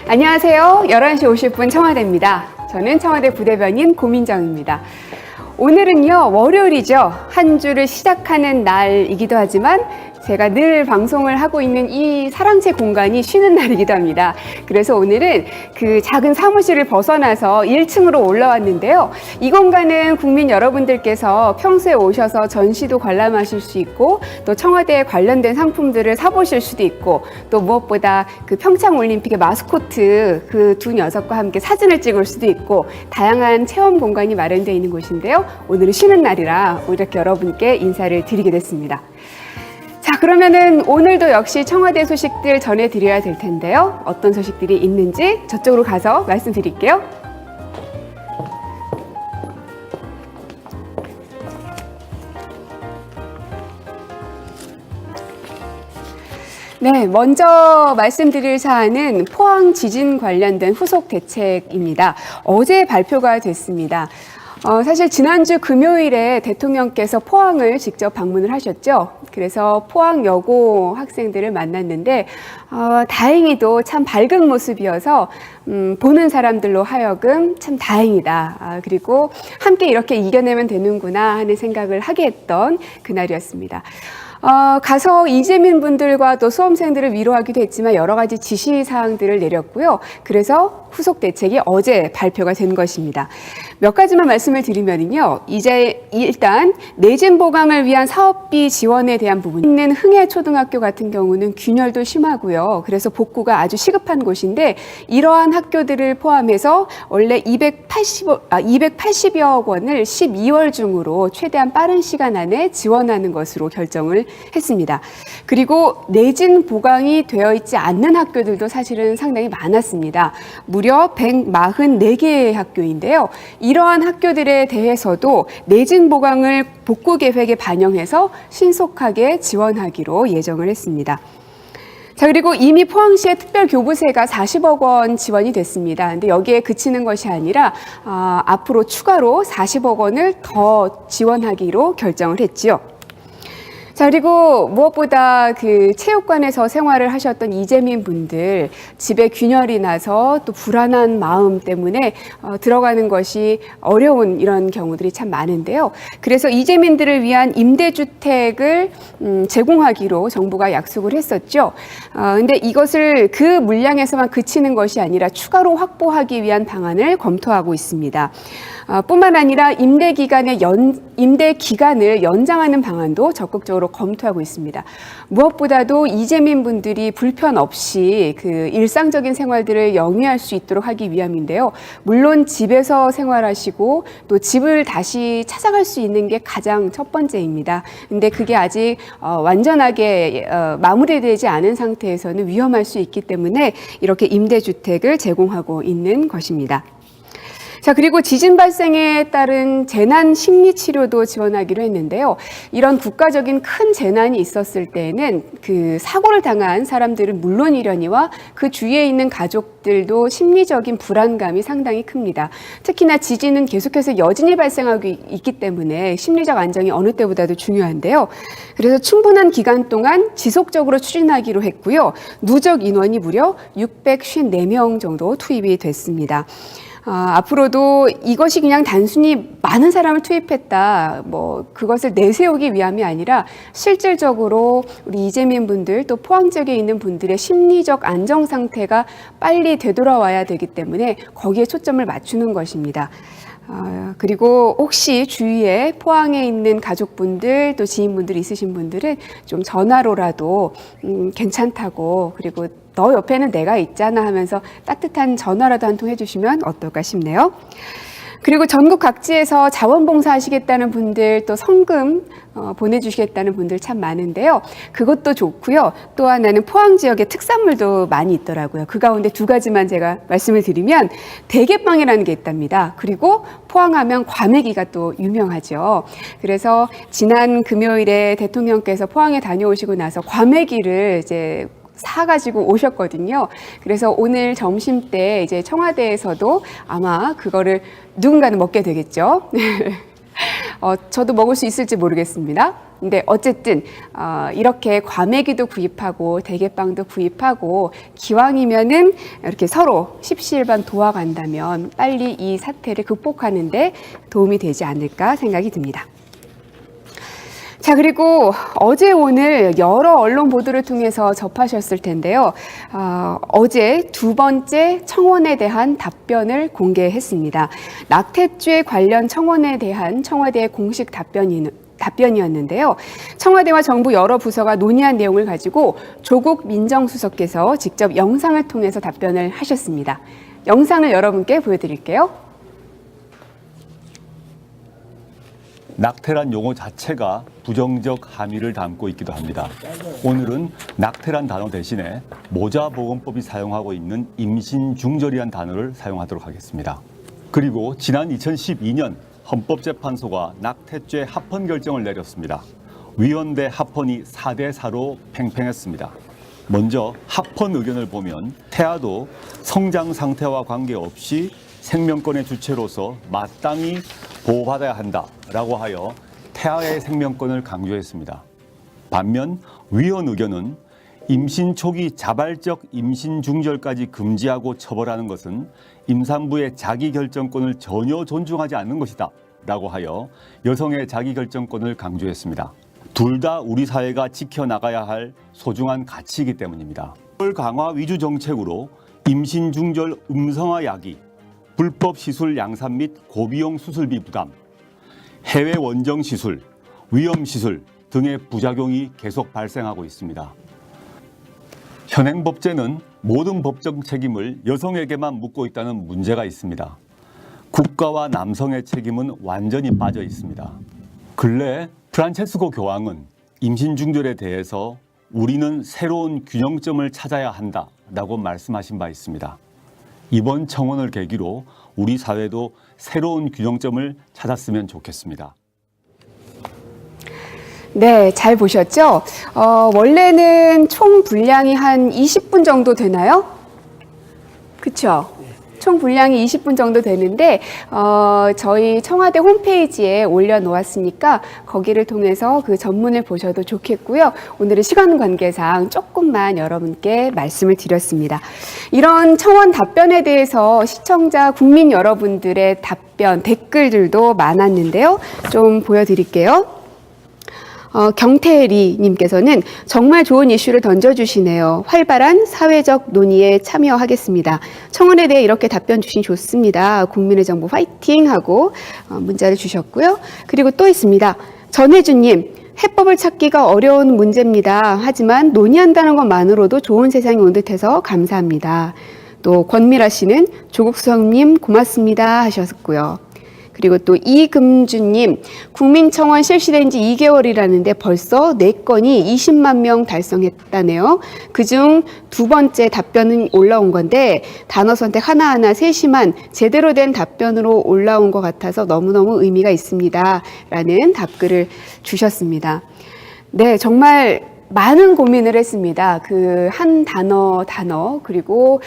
안녕하세요. 11시 50분 청와대입니다. 저는 청와대 부대변인 고민정입니다. 오늘은요, 월요일이죠. 한 주를 시작하는 날이기도 하지만 제가 늘 방송을 하고 있는 이 사랑채 공간이 쉬는 날이기도 합니다. 그래서 오늘은 그 작은 사무실을 벗어나서 1층으로 올라왔는데요. 이 공간은 국민 여러분들께서 평소에 오셔서 전시도 관람하실 수 있고 또 청와대에 관련된 상품들을 사보실 수도 있고 또 무엇보다 그 평창올림픽의 마스코트 그 두 녀석과 함께 사진을 찍을 수도 있고 다양한 체험 공간이 마련되어 있는 곳인데요. 오늘은 쉬는 날이라 이렇게 여러분께 인사를 드리게 됐습니다. 자, 그러면은 오늘도 역시 청와대 소식들 전해드려야 될 텐데요. 어떤 소식들이 있는지 저쪽으로 가서 말씀드릴게요. 네, 먼저 말씀드릴 사안은 포항 지진 관련된 후속 대책입니다. 어제 발표가 됐습니다. 사실 지난주 금요일에 대통령께서 포항을 직접 방문을 하셨죠. 그래서 포항 여고 학생들을 만났는데 다행히도 참 밝은 모습이어서 보는 사람들로 하여금 참 다행이다. 그리고 함께 이렇게 이겨내면 되는구나 하는 생각을 하게 했던 그날이었습니다. 가서 이재민 분들과 또 수험생들을 위로하기도 했지만 여러 가지 지시사항들을 내렸고요. 그래서 후속 대책이 어제 발표가 된 것입니다. 몇 가지만 말씀을 드리면요. 이제 일단 내진 보강을 위한 사업비 지원에 대한 부분 있는 흥해초등학교 같은 경우는 균열도 심하고요. 그래서 복구가 아주 시급한 곳인데 이러한 학교들을 포함해서 원래 280여억 원을 12월 중으로 최대한 빠른 시간 안에 지원하는 것으로 결정을 했습니다. 그리고 내진 보강이 되어 있지 않는 학교들도 사실은 상당히 많았습니다. 무려 144개의 학교인데요. 이러한 학교들에 대해서도 내진 보강을 복구 계획에 반영해서 신속하게 지원하기로 예정을 했습니다. 자, 그리고 이미 포항시의 특별교부세가 40억 원 지원이 됐습니다. 근데 여기에 그치는 것이 아니라 앞으로 추가로 40억 원을 더 지원하기로 결정을 했지요. 자, 그리고 무엇보다 그 체육관에서 생활을 하셨던 이재민 분들 집에 균열이 나서 또 불안한 마음 때문에 들어가는 것이 어려운 이런 경우들이 참 많은데요. 그래서 이재민들을 위한 임대주택을 제공하기로 정부가 약속을 했었죠. 근데 이것을 그 물량에서만 그치는 것이 아니라 추가로 확보하기 위한 방안을 검토하고 있습니다. 뿐만 아니라 임대 기간을 연장하는 방안도 적극적으로 검토하고 있습니다. 무엇보다도 이재민 분들이 불편 없이 그 일상적인 생활들을 영위할 수 있도록 하기 위함인데요. 물론 집에서 생활하시고 또 집을 다시 찾아갈 수 있는 게 가장 첫 번째입니다. 근데 그게 아직 완전하게 마무리되지 않은 상태에서는 위험할 수 있기 때문에 이렇게 임대주택을 제공하고 있는 것입니다. 자, 그리고 지진 발생에 따른 재난 심리 치료도 지원하기로 했는데요. 이런 국가적인 큰 재난이 있었을 때에는 그 사고를 당한 사람들은 물론이려니와 그 주위에 있는 가족들도 심리적인 불안감이 상당히 큽니다. 특히나 지진은 계속해서 여진이 발생하고 있기 때문에 심리적 안정이 어느 때보다도 중요한데요. 그래서 충분한 기간 동안 지속적으로 추진하기로 했고요. 누적 인원이 무려 654명 정도 투입이 됐습니다. 앞으로도 이것이 그냥 단순히 많은 사람을 투입했다, 그것을 내세우기 위함이 아니라 실질적으로 우리 이재민 분들 또 포항 지역에 있는 분들의 심리적 안정 상태가 빨리 되돌아와야 되기 때문에 거기에 초점을 맞추는 것입니다. 그리고 혹시 주위에 포항에 있는 가족분들 또 지인분들 있으신 분들은 좀 전화로라도 괜찮다고 그리고 너 옆에는 내가 있잖아 하면서 따뜻한 전화라도 한 통 해주시면 어떨까 싶네요. 그리고 전국 각지에서 자원봉사 하시겠다는 분들, 또 성금 보내주시겠다는 분들 참 많은데요. 그것도 좋고요. 또 하나는 포항 지역에 특산물도 많이 있더라고요. 그 가운데 두 가지만 제가 말씀을 드리면 대게빵이라는 게 있답니다. 그리고 포항하면 과메기가 또 유명하죠. 그래서 지난 금요일에 대통령께서 포항에 다녀오시고 나서 과메기를 이제 사가지고 오셨거든요. 그래서 오늘 점심 때 이제 청와대에서도 아마 그거를 누군가는 먹게 되겠죠. 저도 먹을 수 있을지 모르겠습니다. 근데 어쨌든 이렇게 과메기도 구입하고 대게빵도 구입하고 기왕이면은 이렇게 서로 십시일반 도와간다면 빨리 이 사태를 극복하는데 도움이 되지 않을까 생각이 듭니다. 자, 그리고 어제 오늘 여러 언론 보도를 통해서 접하셨을 텐데요. 어제 두 번째 청원에 대한 답변을 공개했습니다. 낙태죄 관련 청원에 대한 청와대의 공식 답변이었는데요. 청와대와 정부 여러 부서가 논의한 내용을 가지고 조국 민정수석께서 직접 영상을 통해서 답변을 하셨습니다. 영상을 여러분께 보여드릴게요. 낙태란 용어 자체가 부정적 함의를 담고 있기도 합니다. 오늘은 낙태란 단어 대신에 모자보건법이 사용하고 있는 임신중절이란 단어를 사용하도록 하겠습니다. 그리고 지난 2012년 헌법재판소가 낙태죄 합헌 결정을 내렸습니다. 위원대 합헌이 4대4로 팽팽했습니다. 먼저 합헌 의견을 보면 태아도 성장 상태와 관계없이 생명권의 주체로서 마땅히 보호받아야 한다라고 하여 태아의 생명권을 강조했습니다. 반면 위원 의견은 임신 초기 자발적 임신 중절까지 금지하고 처벌하는 것은 임산부의 자기결정권을 전혀 존중하지 않는 것이다 라고 하여 여성의 자기결정권을 강조했습니다. 둘 다 우리 사회가 지켜나가야 할 소중한 가치이기 때문입니다. 강화 위주 정책으로 임신 중절 음성화 야기, 불법 시술 양산 및 고비용 수술비 부담, 해외 원정 시술, 위험 시술 등의 부작용이 계속 발생하고 있습니다. 현행 법제는 모든 법적 책임을 여성에게만 묻고 있다는 문제가 있습니다. 국가와 남성의 책임은 완전히 빠져 있습니다. 근래 프란체스코 교황은 임신 중절에 대해서 우리는 새로운 균형점을 찾아야 한다라고 말씀하신 바 있습니다. 이번 청원을 계기로 우리 사회도 새로운 균형점을 찾았으면 좋겠습니다. 네, 잘 보셨죠? 원래는 총 분량이 한 20분 정도 되나요? 그쵸? 총 분량이 20분 정도 되는데 저희 청와대 홈페이지에 올려놓았으니까 거기를 통해서 그 전문을 보셔도 좋겠고요. 오늘은 시간 관계상 조금만 여러분께 말씀을 드렸습니다. 이런 청원 답변에 대해서 시청자, 국민 여러분들의 답변, 댓글들도 많았는데요. 좀 보여드릴게요. 경태리 님께서는 정말 좋은 이슈를 던져주시네요. 활발한 사회적 논의에 참여하겠습니다. 청원에 대해 이렇게 답변 주신 좋습니다. 국민의 정부 화이팅 하고 문자를 주셨고요. 그리고 또 있습니다. 전혜주님, 해법을 찾기가 어려운 문제입니다. 하지만 논의한다는 것만으로도 좋은 세상이 온 듯해서 감사합니다. 또 권미라 씨는 조국 수석님 고맙습니다 하셨고요. 그리고 또 이금주님, 국민청원 실시된 지 2개월이라는데 벌써 4건이 20만 명 달성했다네요. 그중 두 번째 답변은 올라온 건데 단어 선택 하나하나 세심한 제대로 된 답변으로 올라온 것 같아서 너무너무 의미가 있습니다. 라는 답글을 주셨습니다. 네, 정말 많은 고민을 했습니다. 그 한 단어 그리고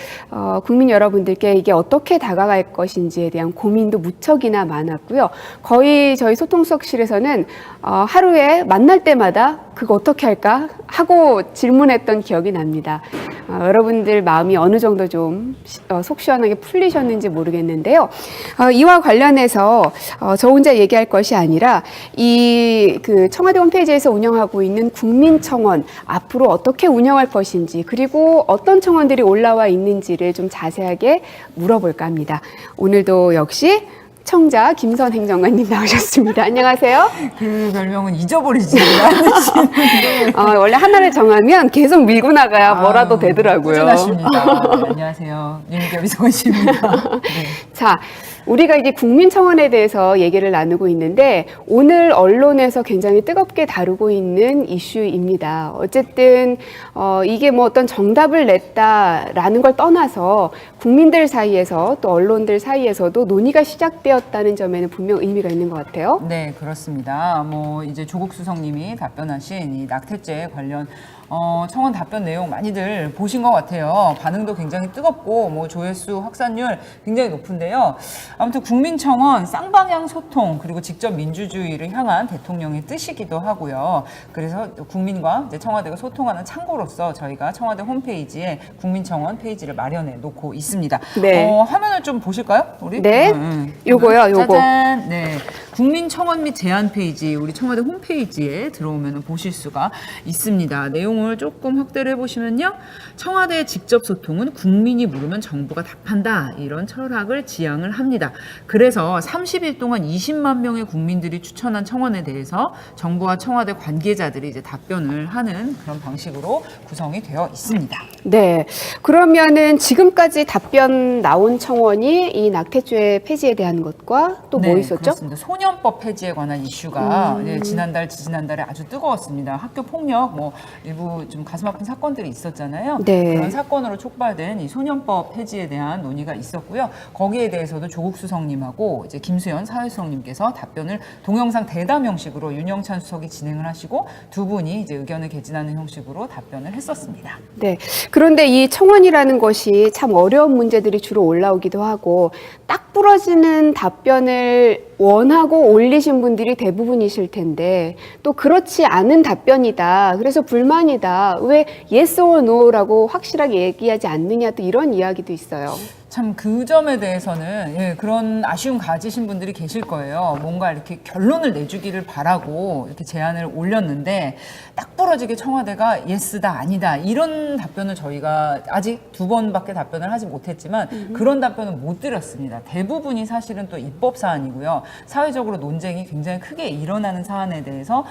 국민 여러분들께 이게 어떻게 다가갈 것인지에 대한 고민도 무척이나 많았고요. 거의 저희 소통수석실에서는 하루에 만날 때마다 그거 어떻게 할까 하고 질문했던 기억이 납니다. 여러분들 마음이 어느 정도 좀 속 시원하게 풀리셨는지 모르겠는데요. 이와 관련해서 저 혼자 얘기할 것이 아니라 그 청와대 홈페이지에서 운영하고 있는 국민청원 앞으로 어떻게 운영할 것인지 그리고 어떤 청원들이 올라와 있는지를 좀 자세하게 물어볼까 합니다. 오늘도 역시 청자 김선 행정관님 나오셨습니다. 안녕하세요. 그 별명은 잊어버리지 원래 하나를 정하면 계속 밀고 나가야 뭐라도 되더라고요. 꾸준하십니다. 네, 안녕하세요. 윤기엽 이성원씨입니다. 네. 자, 우리가 이제 국민청원에 대해서 얘기를 나누고 있는데 오늘 언론에서 굉장히 뜨겁게 다루고 있는 이슈입니다. 어쨌든 이게 뭐 어떤 정답을 냈다라는 걸 떠나서 국민들 사이에서 또 언론들 사이에서도 논의가 시작되었다는 점에는 분명 의미가 있는 것 같아요. 네, 그렇습니다. 뭐 이제 조국 수석님이 답변하신 이 낙태죄 관련 청원 답변 내용 많이들 보신 것 같아요. 반응도 굉장히 뜨겁고 뭐 조회수 확산율 굉장히 높은데요. 아무튼 국민청원 쌍방향 소통 그리고 직접 민주주의를 향한 대통령의 뜻이기도 하고요. 그래서 국민과 이제 청와대가 소통하는 창구로서 저희가 청와대 홈페이지에 국민청원 페이지를 마련해 놓고 있습니다. 네. 화면을 좀 보실까요? 우리? 네. 요거요, 요거. 짜잔. 네. 국민청원 및 제안 페이지, 우리 청와대 홈페이지에 들어오면 보실 수가 있습니다. 내용을 조금 확대를 해보시면요. 청와대의 직접 소통은 국민이 물으면 정부가 답한다. 이런 철학을 지향을 합니다. 그래서 30일 동안 20만 명의 국민들이 추천한 청원에 대해서 정부와 청와대 관계자들이 이제 답변을 하는 그런 방식으로 구성이 되어 있습니다. 네. 그러면은 지금까지 답변 나온 청원이 이 낙태죄 폐지에 대한 것과 또 뭐 있었죠? 그렇습니다. 소년법 폐지에 관한 이슈가 지난달, 지지난달에 아주 뜨거웠습니다. 학교 폭력, 뭐 일부 좀 가슴 아픈 사건들이 있었잖아요. 네. 그런 사건으로 촉발된 이 소년법 폐지에 대한 논의가 있었고요. 거기에 대해서도 조국 수석님하고 이제 김수현 사회수석님께서 답변을 동영상 대담 형식으로 윤영찬 수석이 진행을 하시고 두 분이 이제 의견을 개진하는 형식으로 답변을 했었습니다. 네. 그런데 이 청원이라는 것이 참 어려운 문제들이 주로 올라오기도 하고 딱 부러지는 답변을 원하고 올리신 분들이 대부분이실 텐데 또 그렇지 않은 답변이다. 그래서 불만이다. 왜 yes or no라고 확실하게 얘기하지 않느냐 또 이런 이야기도 있어요. 참 그 점에 대해서는 그런 아쉬움 가지신 분들이 계실 거예요. 뭔가 이렇게 결론을 내주기를 바라고 이렇게 제안을 올렸는데 딱 부러지게 청와대가 예스다 아니다 이런 답변을 저희가 아직 2번밖에 답변을 하지 못했지만 그런 답변은 못 드렸습니다. 대부분이 사실은 또 입법 사안이고요. 사회적으로 논쟁이 굉장히 크게 일어나는 사안에 대해서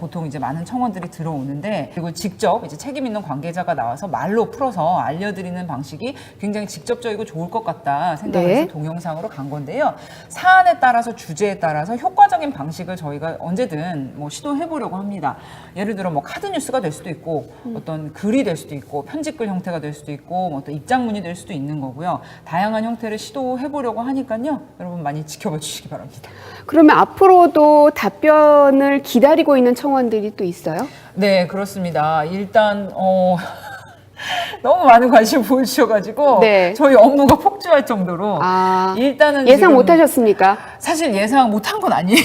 보통 이제 많은 청원들이 들어오는데 그리고 직접 이제 책임 있는 관계자가 나와서 말로 풀어서 알려드리는 방식이 굉장히 직접적이고 좋을 것 같다 생각해서 네. 동영상으로 간 건데요. 사안에 따라서 주제에 따라서 효과적인 방식을 저희가 언제든 뭐 시도해 보려고 합니다. 예를 들어 뭐 카드 뉴스가 될 수도 있고 어떤 글이 될 수도 있고 편집글 형태가 될 수도 있고 뭐 또 입장문이 될 수도 있는 거고요. 다양한 형태를 시도해 보려고 하니까요. 여러분 많이 지켜봐 주시기 바랍니다. 그러면 앞으로도 답변을 기다리고 있는 청원들이 또 있어요? 네, 그렇습니다. 일단 너무 많은 관심 보여주셔가지고 네. 저희 업무가 폭주할 정도로 일단은 예상 지금 못하셨습니까? 사실 예상 못한 건 아니에요.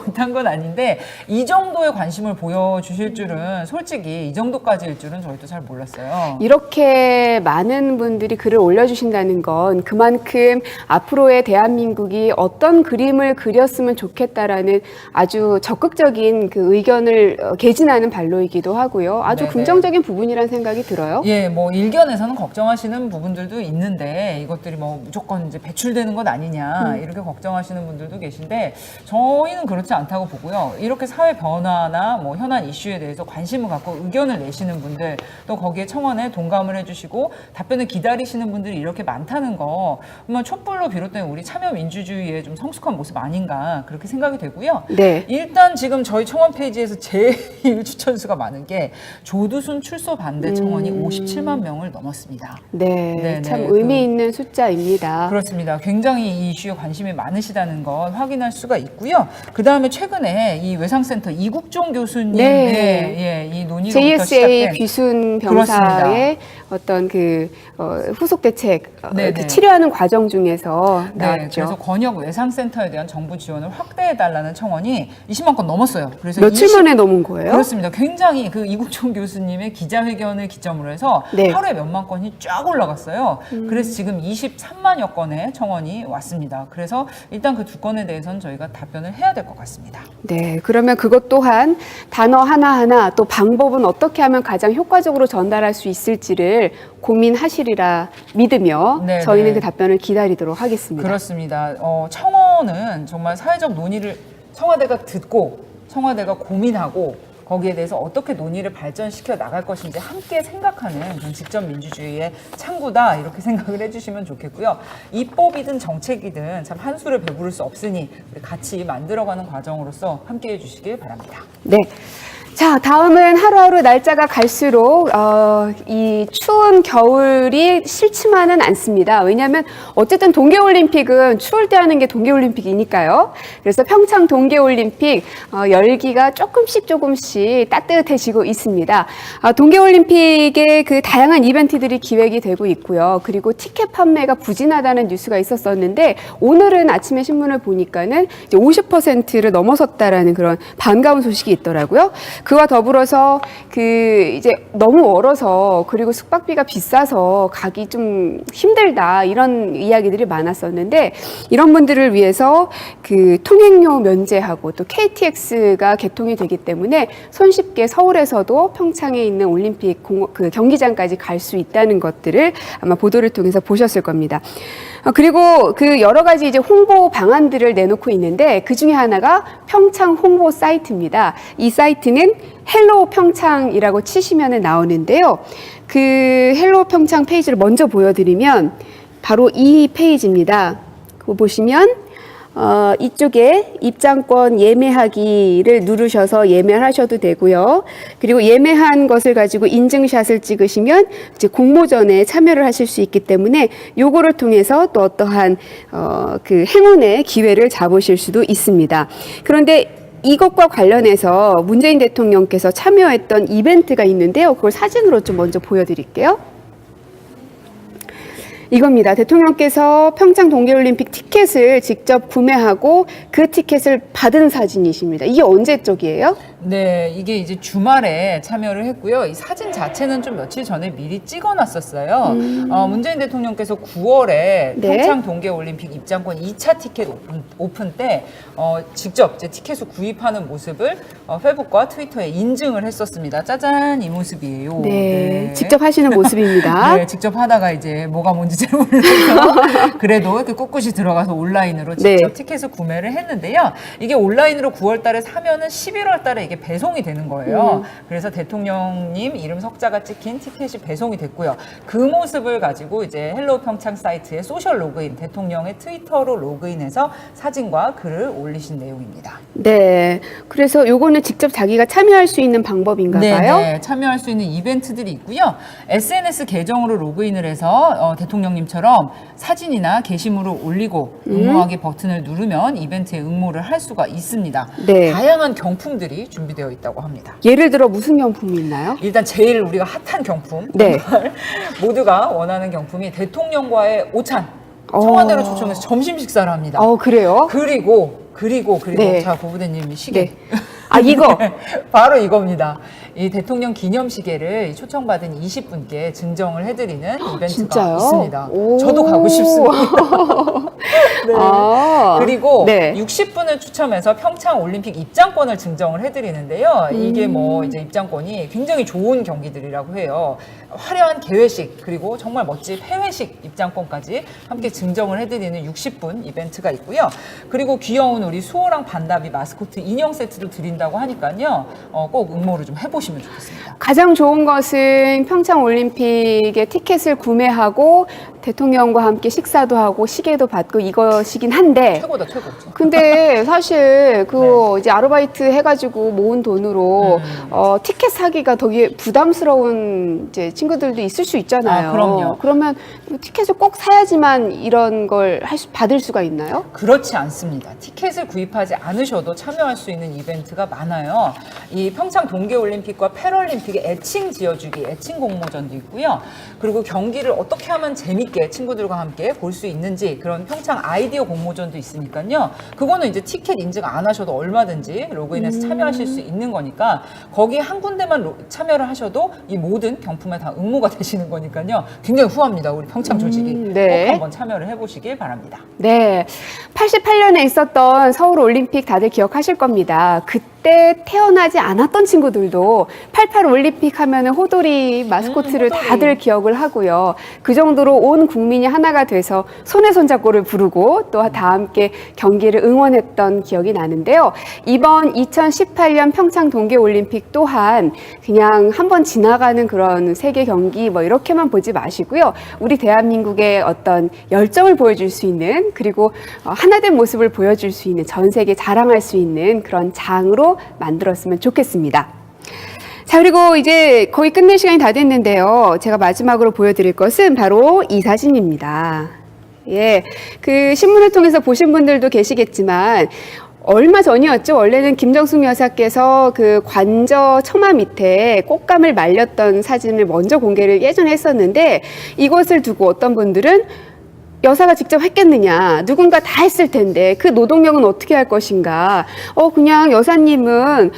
못한 건 아닌데 이 정도의 관심을 보여주실 줄은 솔직히 이 정도까지일 줄은 저희도 잘 몰랐어요. 이렇게 많은 분들이 글을 올려주신다는 건 그만큼 앞으로의 대한민국이 어떤 그림을 그렸으면 좋겠다라는 아주 적극적인 그 의견을 개진하는 발로이기도 하고요. 아주 네네. 긍정적인 부분이라는 생각이 들어요. 예, 뭐 일견에서는 걱정하시는 부분들도 있는데 이것들이 뭐 무조건 이제 배출되는 것 아니냐 이렇게 걱정하시는 분들도 계신데 저희는 그렇지 않다고 보고요. 이렇게 사회 변화나 뭐 현안 이슈에 대해서 관심을 갖고 의견을 내시는 분들 또 거기에 청원에 동감을 해주시고 답변을 기다리시는 분들이 이렇게 많다는 거 정말 촛불로 비롯된 우리 참여 민주주의의 좀 성숙한 모습 아닌가 그렇게 생각이 되고요. 네. 일단 지금 저희 청원 페이지에서 제일 추천수가 많은 게 조두순 출소 반대 청원이 57만 명을 넘었습니다. 네, 네네, 참 의미 있는 숫자입니다. 그렇습니다. 굉장히 이 이슈에 관심이 많으시다는 건 확인할 수가 있고요. 그 다음에 최근에 이 외상센터 이국종 교수님 이 논의로부터 JSA 시작된 귀순 병사의 어떤 그 후속 대책 그 치료하는 과정 중에서 나왔죠. 그래서 권역 외상센터에 대한 정부 지원을 확대해달라는 청원이 20만 건 넘었어요. 그래서 며칠 만에 넘은 거예요? 그렇습니다. 굉장히 그 이국종 교수님의 기자회견을 기점으로 해서 하루에 몇만 건이 쫙 올라갔어요. 그래서 지금 23만여 건의 청원이 왔습니다. 그래서 일단 그 두 건에 대해서는 저희가 답변을 해야 될 것 같습니다. 네, 그러면 그것 또한 단어 하나하나 또 방법은 어떻게 하면 가장 효과적으로 전달할 수 있을지를 고민하시리라 믿으며 저희는 그 답변을 기다리도록 하겠습니다. 그렇습니다. 청원은 정말 사회적 논의를 청와대가 듣고 청와대가 고민하고 거기에 대해서 어떻게 논의를 발전시켜 나갈 것인지 함께 생각하는 그런 직접 민주주의의 창구다 이렇게 생각을 해주시면 좋겠고요. 입법이든 정책이든 참 한 수를 배부를 수 없으니 우리 같이 만들어가는 과정으로서 함께해 주시길 바랍니다. 네. 자, 다음은 하루하루 날짜가 갈수록 이 추운 겨울이 싫지만은 않습니다. 왜냐하면 어쨌든 동계올림픽은 추울 때 하는 게 동계올림픽이니까요. 그래서 평창 동계올림픽 열기가 조금씩 따뜻해지고 있습니다. 동계올림픽에 그 다양한 이벤트들이 기획이 되고 있고요. 그리고 티켓 판매가 부진하다는 뉴스가 있었었는데 오늘은 아침에 신문을 보니까는 이제 50%를 넘어섰다라는 그런 반가운 소식이 있더라고요. 그와 더불어서 이제 너무 멀어서 그리고 숙박비가 비싸서 가기 좀 힘들다 이런 이야기들이 많았었는데 이런 분들을 위해서 그 통행료 면제하고 또 KTX가 개통이 되기 때문에 손쉽게 서울에서도 평창에 있는 올림픽 그 경기장까지 갈 수 있다는 것들을 아마 보도를 통해서 보셨을 겁니다. 그리고 그 여러 가지 이제 홍보 방안들을 내놓고 있는데 그 중에 하나가 평창 홍보 사이트입니다. 이 사이트는 헬로 평창이라고 치시면 나오는데요. 그 헬로 평창 페이지를 먼저 보여드리면 바로 이 페이지입니다. 그거 보시면 이쪽에 입장권 예매하기를 누르셔서 예매를 하셔도 되고요. 그리고 예매한 것을 가지고 인증샷을 찍으시면 이제 공모전에 참여를 하실 수 있기 때문에 요거를 통해서 또 어떠한 그 행운의 기회를 잡으실 수도 있습니다. 그런데 이것과 관련해서 문재인 대통령께서 참여했던 이벤트가 있는데요. 그걸 사진으로 좀 먼저 보여드릴게요. 이겁니다. 대통령께서 평창 동계올림픽 티켓을 직접 구매하고 그 티켓을 받은 사진이십니다. 이게 언제 쪽이에요? 네, 이게 이제 주말에 참여를 했고요. 이 사진 자체는 좀 며칠 전에 미리 찍어놨었어요. 문재인 대통령께서 9월에 네. 평창 동계올림픽 입장권 2차 티켓 오픈 때 직접 이제 티켓을 구입하는 모습을 페이스북과 트위터에 인증을 했었습니다. 짜잔, 이 모습이에요. 네, 직접 하시는 모습입니다. 네, 직접 하다가 이제 뭐가 뭔지 잘 몰라서 그래도 이렇게 꿋꿋이 들어가서 온라인으로 직접 네. 티켓을 구매를 했는데요. 이게 온라인으로 9월 달에 사면은 11월 달에 이게 배송이 되는 거예요. 그래서 대통령님 이름 석자가 찍힌 티켓이 배송이 됐고요. 그 모습을 가지고 이제 헬로 평창 사이트에 소셜 로그인, 대통령의 트위터로 로그인해서 사진과 글을 올리신 내용입니다. 네, 그래서 요거는 직접 자기가 참여할 수 있는 방법인가 봐요? 네, 참여할 수 있는 이벤트들이 있고요. SNS 계정으로 로그인을 해서 대통령님처럼 사진이나 게시물을 올리고 응모하기 버튼을 누르면 이벤트에 응모를 할 수가 있습니다. 네. 다양한 경품들이 준비되어 있다고 합니다. 예를 들어 무슨 경품이 있나요? 일단 제일 우리가 핫한 경품, 네. 모두가 원하는 경품이 대통령과의 오찬, 청와대로 초청해서 점심 식사를 합니다. 그래요? 그리고 네. 자, 고부대님 시계. 네. 아, 이거. 바로 이겁니다. 이 대통령 기념 시계를 초청받은 20분께 증정을 해드리는 이벤트가 진짜요? 있습니다. 오. 저도 가고 싶습니다. 네. 아, 그리고 네. 60분을 추첨해서 평창 올림픽 입장권을 증정을 해드리는데요. 이게 뭐 이제 입장권이 굉장히 좋은 경기들이라고 해요. 화려한 개회식 그리고 정말 멋진 폐회식 입장권까지 함께 증정을 해드리는 60분 이벤트가 있고요. 그리고 귀여운 우리 수호랑 반다비 마스코트 인형 세트도 드린다고 하니까요. 꼭 응모를 좀 해보시면 좋겠습니다. 가장 좋은 것은 평창 올림픽의 티켓을 구매하고 대통령과 함께 식사도 하고 시계도 받고 이것이긴 한데 최고다, 최고. 근데 사실 이제 아르바이트 해가지고 모은 돈으로 티켓 사기가 되게 부담스러운 이제 친구들도 있을 수 있잖아요. 아, 그럼요. 그러면 티켓을 꼭 사야지만 이런 걸 받을 수가 있나요? 그렇지 않습니다. 티켓을 구입하지 않으셔도 참여할 수 있는 이벤트가 많아요. 이 평창 동계올림픽과 패럴림픽의 애칭 지어주기, 애칭 공모전도 있고요. 그리고 경기를 어떻게 하면 재밌게 친구들과 함께 볼 수 있는지 그런 평창 아이디어 공모전도 있으니까요. 그거는 이제 티켓 인증 안 하셔도 얼마든지 로그인해서 참여하실 수 있는 거니까 거기 한 군데만 참여를 하셔도 이 모든 경품에 다 응모가 되시는 거니까요. 굉장히 후합니다. 우리 평창 조직이. 네. 꼭 한번 참여를 해보시길 바랍니다. 네. 88년에 있었던 서울 올림픽 다들 기억하실 겁니다. 그때 때 태어나지 않았던 친구들도 88 올림픽 하면은 호돌이 마스코트를 다들 기억을 하고요. 그 정도로 온 국민이 하나가 돼서 손에 손잡고를 부르고 또 다 함께 경기를 응원했던 기억이 나는데요. 이번 2018년 평창 동계올림픽 또한 그냥 한번 지나가는 그런 세계 경기 뭐 이렇게만 보지 마시고요. 우리 대한민국의 어떤 열정을 보여줄 수 있는, 그리고 하나된 모습을 보여줄 수 있는, 전 세계 자랑할 수 있는 그런 장으로 만들었으면 좋겠습니다. 자, 그리고 이제 거의 끝낼 시간이 다 됐는데요. 제가 마지막으로 보여드릴 것은 바로 이 사진입니다. 예, 그 신문을 통해서 보신 분들도 계시겠지만 얼마 전이었죠. 원래는 김정숙 여사께서 그 관저 처마 밑에 꽃감을 말렸던 사진을 먼저 공개를 예전에 했었는데, 이것을 두고 어떤 분들은 여사가 직접 했겠느냐, 누군가 다 했을 텐데 그 노동력은 어떻게 할 것인가, 그냥 여사님은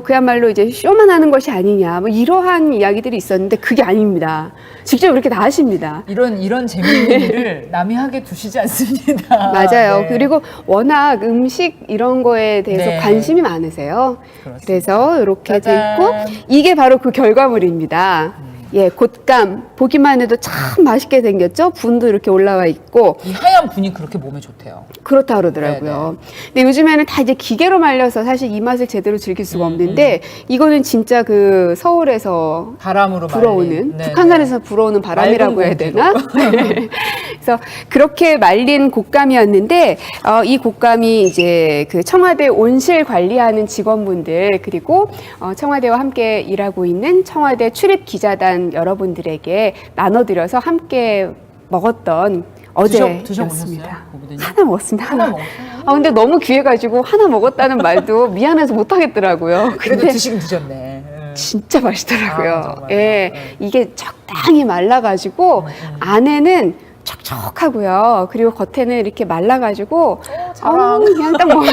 그야말로 이제 쇼만 하는 것이 아니냐, 뭐 이러한 이야기들이 있었는데 그게 아닙니다. 직접 이렇게 다 하십니다. 이런 재미있는 일을 남이 하게 두시지 않습니다. 맞아요. 네. 그리고 워낙 음식 이런 거에 대해서 네. 관심이 많으세요. 그렇습니다. 그래서 이렇게 돼 짜잔. 있고, 이게 바로 그 결과물입니다. 예, 곶감 보기만 해도 참 맛있게 생겼죠. 분도 이렇게 올라와 있고 이 하얀 분이 그렇게 몸에 좋대요. 그렇다 그러더라고요. 근데 요즘에는 다 이제 기계로 말려서 사실 이 맛을 제대로 즐길 수가 없는데, 이거는 진짜 그 서울에서 바람으로 불어오는, 말린. 네, 북한산에서 불어오는 바람이라고 해야 되나? 네. 그래서 그렇게 말린 곶감이었는데, 이 곶감이 이제 그 청와대 온실 관리하는 직원분들, 그리고 청와대와 함께 일하고 있는 청와대 출입 기자단 여러분들에게 나눠드려서 함께 먹었던 어제였습니다. 드셔보셨어요? 고부대님? 하나 먹었습니다. 하나 하나. 먹었어요? 근데 너무 귀해가지고 하나 먹었다는 말도 미안해서 못하겠더라고요. 그래도 근데 드시긴 드셨네. 진짜 맛있더라고요. 아, 정말요? 예, 네. 이게 적당히 말라가지고 안에는 촉촉하고요. 그리고 겉에는 이렇게 말라가지고 자랑. 그냥 딱 먹어요.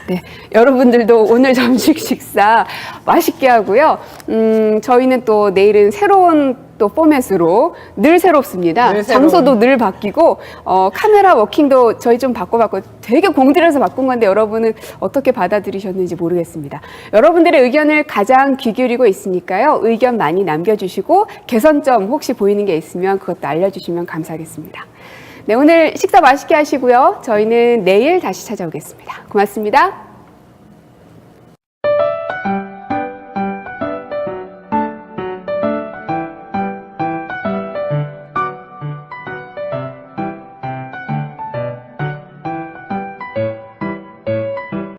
네, 여러분들도 오늘 점심 식사 맛있게 하고요. 저희는 또 내일은 새로운 또 포맷으로 늘 새롭습니다. 늘 새로운. 장소도 늘 바뀌고 카메라 워킹도 저희 좀 바꿔봤고 되게 공들여서 바꾼 건데 여러분은 어떻게 받아들이셨는지 모르겠습니다. 여러분들의 의견을 가장 귀 기울이고 있으니까요. 의견 많이 남겨주시고 개선점 혹시 보이는 게 있으면 그것도 알려주시면 감사하겠습니다. 네, 오늘 식사 맛있게 하시고요. 저희는 내일 다시 찾아오겠습니다. 고맙습니다.